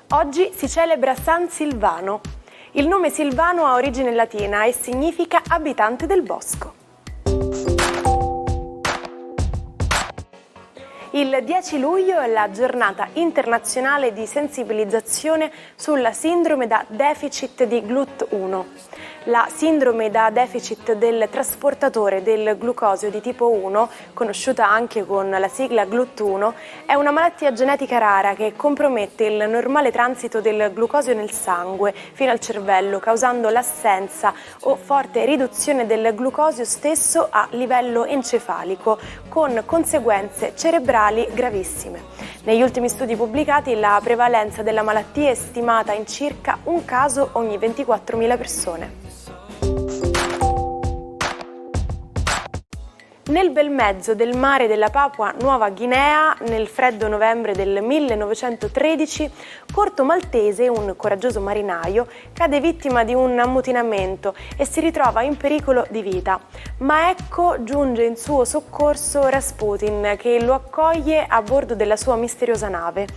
Oggi si celebra San Silvano. Il nome Silvano ha origine latina e significa abitante del bosco. Il 10 luglio è la giornata internazionale di sensibilizzazione sulla sindrome da deficit di GLUT1. La sindrome da deficit del trasportatore del glucosio di tipo 1, conosciuta anche con la sigla GLUT1, è una malattia genetica rara che compromette il normale transito del glucosio nel sangue fino al cervello, causando l'assenza o forte riduzione del glucosio stesso a livello encefalico, con conseguenze cerebrali gravissime. Negli ultimi studi pubblicati la prevalenza della malattia è stimata in circa un caso ogni 24.000 persone. Nel bel mezzo del mare della Papua Nuova Guinea, nel freddo novembre del 1913, Corto Maltese, un coraggioso marinaio, cade vittima di un ammutinamento e si ritrova in pericolo di vita. Ma ecco giunge in suo soccorso Rasputin, che lo accoglie a bordo della sua misteriosa nave.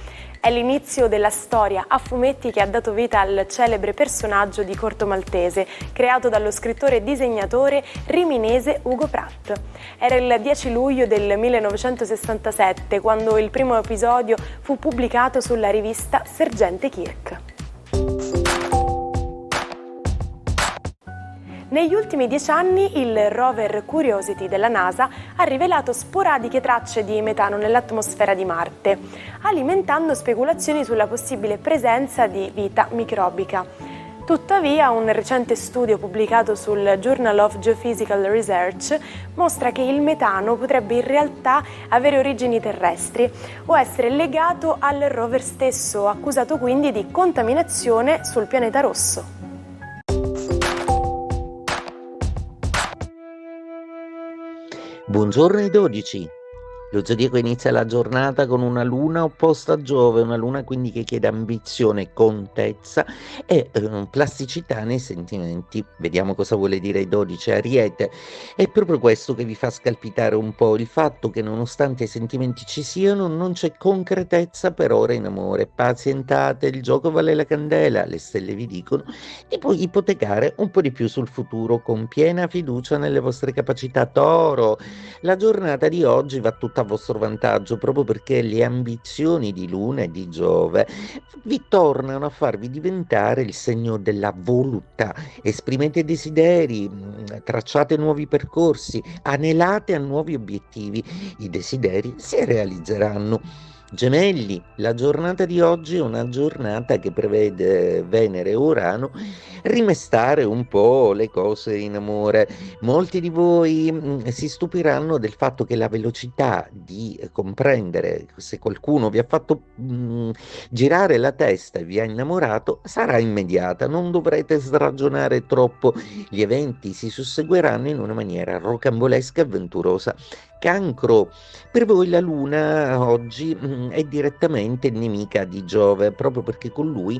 È l'inizio della storia a fumetti che ha dato vita al celebre personaggio di Corto Maltese, creato dallo scrittore e disegnatore riminese Ugo Pratt. Era il 10 luglio del 1967 quando il primo episodio fu pubblicato sulla rivista Sergente Kirk. Negli ultimi 10 anni il rover Curiosity della NASA ha rivelato sporadiche tracce di metano nell'atmosfera di Marte, alimentando speculazioni sulla possibile presenza di vita microbica. Tuttavia, un recente studio pubblicato sul Journal of Geophysical Research mostra che il metano potrebbe in realtà avere origini terrestri o essere legato al rover stesso, accusato quindi di contaminazione sul pianeta rosso. Buongiorno ai 12. Lo zodiaco inizia la giornata con una luna opposta a Giove, una luna quindi che chiede ambizione, contezza e plasticità nei sentimenti. Vediamo cosa vuole dire ai 12. Ariete, è proprio questo che vi fa scalpitare un po', il fatto che nonostante i sentimenti ci siano non c'è concretezza per ora in amore. Pazientate, il gioco vale la candela, le stelle vi dicono di poi ipotecare un po' di più sul futuro con piena fiducia nelle vostre capacità. Toro, la giornata di oggi va tutta a vostro vantaggio proprio perché le ambizioni di Luna e di Giove vi tornano a farvi diventare il segno della voluttà. Esprimete desideri, tracciate nuovi percorsi, anelate a nuovi obiettivi. I desideri si realizzeranno. Gemelli, la giornata di oggi è una giornata che prevede Venere e Urano rimestare un po' le cose in amore. Molti di voi si stupiranno del fatto che la velocità di comprendere se qualcuno vi ha fatto girare la testa e vi ha innamorato sarà immediata, non dovrete sragionare troppo, gli eventi si susseguiranno in una maniera rocambolesca e avventurosa. Cancro, per voi la Luna oggi è direttamente nemica di Giove, proprio perché con lui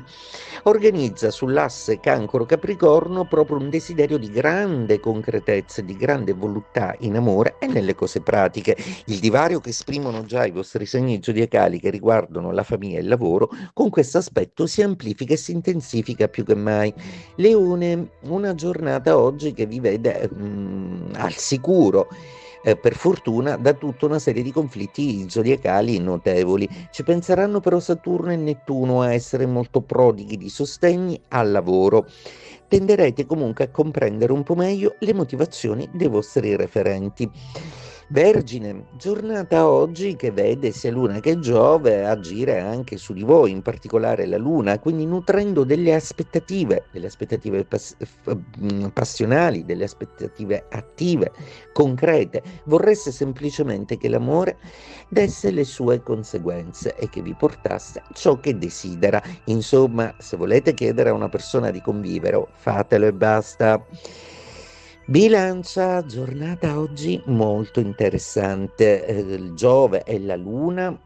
organizza sull'asse Cancro-Capricorno proprio un desiderio di grande concretezza, di grande voluttà in amore e nelle cose pratiche. Il divario che esprimono già i vostri segni zodiacali che riguardano la famiglia e il lavoro, con questo aspetto si amplifica e si intensifica più che mai. Leone, una giornata oggi che vi vede al sicuro. Per fortuna da tutta una serie di conflitti zodiacali notevoli. Ci penseranno però Saturno e Nettuno a essere molto prodighi di sostegni al lavoro. Tenderete comunque a comprendere un po' meglio le motivazioni dei vostri referenti. Vergine, giornata oggi che vede sia Luna che Giove agire anche su di voi, in particolare la Luna, quindi nutrendo delle aspettative passionali, delle aspettative attive, concrete. Vorreste semplicemente che l'amore desse le sue conseguenze e che vi portasse ciò che desidera. Insomma, se volete chiedere a una persona di convivere, fatelo e basta. Bilancia, giornata oggi molto interessante. Il Giove e la Luna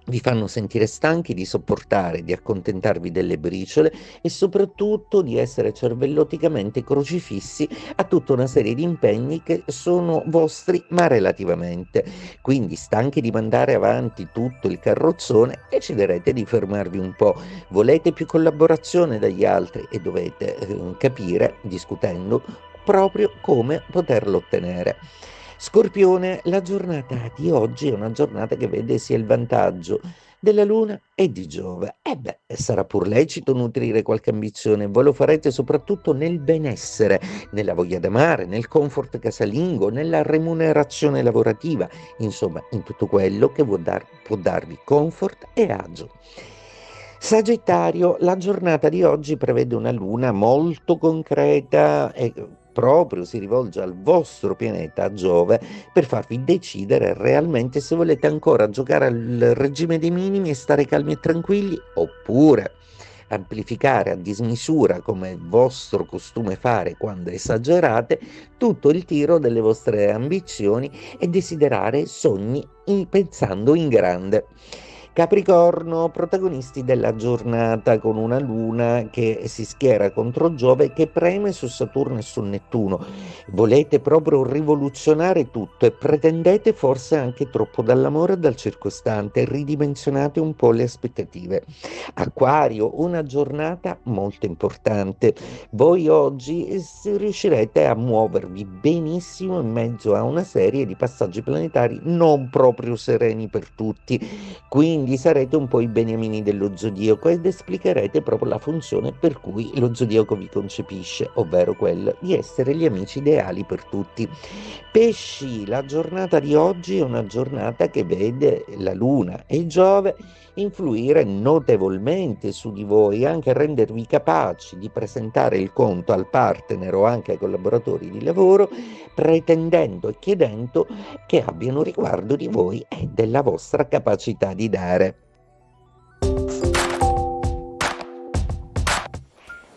vi fanno sentire stanchi di sopportare, di accontentarvi delle briciole e soprattutto di essere cervelloticamente crocifissi a tutta una serie di impegni che sono vostri ma relativamente. Quindi, stanchi di mandare avanti tutto il carrozzone, deciderete di fermarvi un po'. Volete più collaborazione dagli altri e dovete capire, discutendo, proprio come poterlo ottenere. Scorpione, la giornata di oggi è una giornata che vede sia il vantaggio della Luna e di Giove. E beh, sarà pur lecito nutrire qualche ambizione, voi lo farete soprattutto nel benessere, nella voglia d'amare, nel comfort casalingo, nella remunerazione lavorativa, insomma, in tutto quello che può darvi comfort e agio. Sagittario, la giornata di oggi prevede una luna molto concreta e proprio si rivolge al vostro pianeta Giove per farvi decidere realmente se volete ancora giocare al regime dei minimi e stare calmi e tranquilli, oppure amplificare a dismisura, come è vostro costume fare quando esagerate, tutto il tiro delle vostre ambizioni e desiderare sogni pensando in grande. Capricorno, protagonisti della giornata con una luna che si schiera contro Giove che preme su Saturno e su Nettuno. Volete proprio rivoluzionare tutto e pretendete forse anche troppo dall'amore e dal circostante, ridimensionate un po' le aspettative. Acquario, una giornata molto importante. Voi oggi riuscirete a muovervi benissimo in mezzo a una serie di passaggi planetari non proprio sereni per tutti, quindi sarete un po' i beniamini dello zodiaco ed esplicherete proprio la funzione per cui lo zodiaco vi concepisce, ovvero quella di essere gli amici ideali per tutti. Pesci, la giornata di oggi è una giornata che vede la Luna e Giove influire notevolmente su di voi, anche rendervi capaci di presentare il conto al partner o anche ai collaboratori di lavoro, pretendendo e chiedendo che abbiano riguardo di voi e della vostra capacità di dare.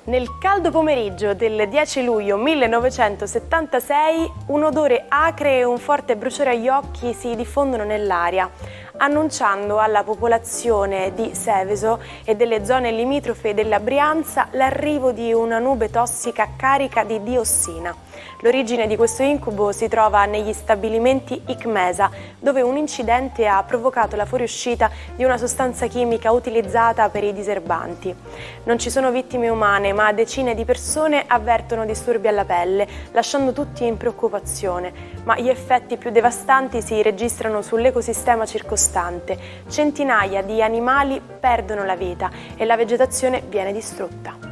Nel caldo pomeriggio del 10 luglio 1976, un odore acre e un forte bruciore agli occhi si diffondono nell'aria, annunciando alla popolazione di Seveso e delle zone limitrofe della Brianza l'arrivo di una nube tossica carica di diossina. L'origine di questo incubo si trova negli stabilimenti ICMESA, dove un incidente ha provocato la fuoriuscita di una sostanza chimica utilizzata per i diserbanti. Non ci sono vittime umane, ma decine di persone avvertono disturbi alla pelle, lasciando tutti in preoccupazione. Ma gli effetti più devastanti si registrano sull'ecosistema circostante. Centinaia di animali perdono la vita e la vegetazione viene distrutta.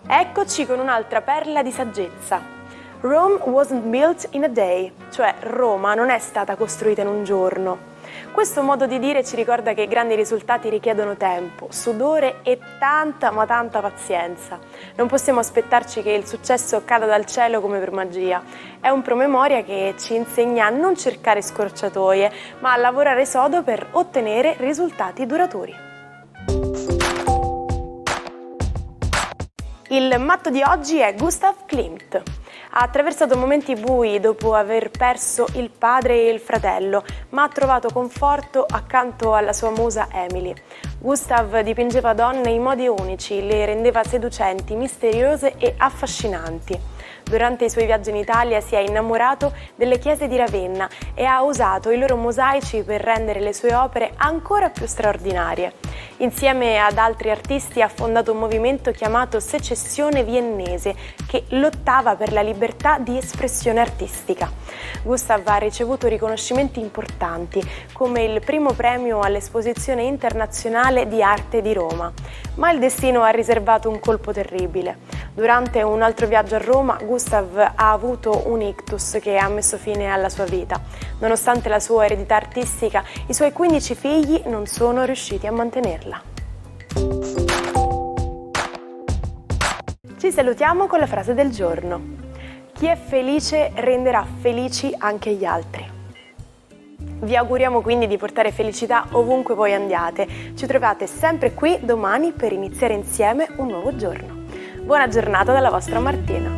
Eccoci con un'altra perla di saggezza. Rome wasn't built in a day, cioè Roma non è stata costruita in un giorno. Questo modo di dire ci ricorda che grandi risultati richiedono tempo, sudore e tanta ma tanta pazienza. Non possiamo aspettarci che il successo cada dal cielo come per magia. È un promemoria che ci insegna a non cercare scorciatoie, ma a lavorare sodo per ottenere risultati duraturi. Il matto di oggi è Gustav Klimt. Ha attraversato momenti bui dopo aver perso il padre e il fratello, ma ha trovato conforto accanto alla sua musa Emily. Gustav dipingeva donne in modi unici, le rendeva seducenti, misteriose e affascinanti. Durante i suoi viaggi in Italia si è innamorato delle chiese di Ravenna e ha usato i loro mosaici per rendere le sue opere ancora più straordinarie. Insieme ad altri artisti ha fondato un movimento chiamato Secessione Viennese che lottava per la libertà di espressione artistica. Gustav ha ricevuto riconoscimenti importanti come il primo premio all'Esposizione Internazionale di Arte di Roma, ma il destino ha riservato un colpo terribile. Durante un altro viaggio a Roma, Gustav ha avuto un ictus che ha messo fine alla sua vita. Nonostante la sua eredità artistica, i suoi 15 figli non sono riusciti a mantenerla. Ci salutiamo con la frase del giorno. Chi è felice renderà felici anche gli altri. Vi auguriamo quindi di portare felicità ovunque voi andiate. Ci trovate sempre qui domani per iniziare insieme un nuovo giorno. Buona giornata dalla vostra Martina.